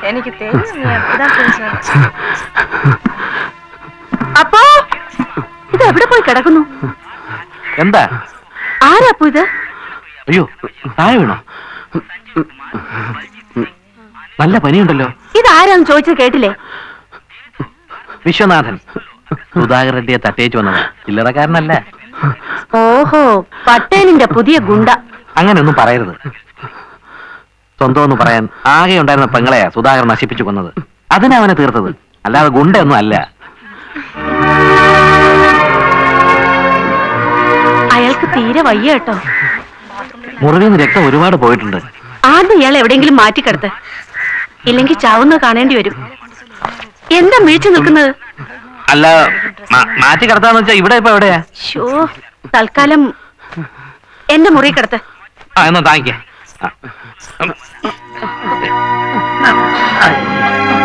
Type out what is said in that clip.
എനിക്ക് അപ്പോ ഇത് എവിടെ പോയി കിടക്കുന്നു? എന്താ? ആരാപ്പോ ഇത്? അയ്യോ, താഴെ വീണോ? നല്ല പനിയുണ്ടല്ലോ. ഇതാരാന്ന് ചോദിച്ചത് കേട്ടില്ലേ? വിശ്വനാഥൻ. സുധാകർ റെഡ്ഡിയെ തട്ടേച്ചു വന്നത് ചില്ലറക്കാരനല്ല. ഓഹോ, പട്ടേലിന്റെ പുതിയ ഗുണ്ട. അങ്ങനെയൊന്നും പറയരുത്. സ്വന്തം ഒന്ന് പറയാൻ ആകെ ഉണ്ടായിരുന്ന പെങ്ങളെയാ സുധാകർ നശിപ്പിച്ചു കൊന്നത്. അതിനാ അവനെ തീർത്തത്, അല്ലാതെ ഗുണ്ടയൊന്നും അല്ല. അയാൾക്ക് തീരെ വയ്യ കേട്ടോ. മുറിവിൽ നിന്ന് രക്തം ഒരുപാട് പോയിട്ടുണ്ട്. ആദ്യം ഇയാൾ എവിടെയെങ്കിലും മാറ്റിക്കിടത്ത്, ഇല്ലെങ്കിൽ ചാവുന്ന കാണേണ്ടി വരും. എന്താ വീഴ്ച നിൽക്കുന്നത്? അല്ല, മാറ്റി കിടത്താന്ന് വെച്ചാ ഇവിടെ ഇപ്പൊ എവിടെയാ? തൽക്കാലം എന്റെ മുറി കിടത്ത്. എന്നാ താങ്ക്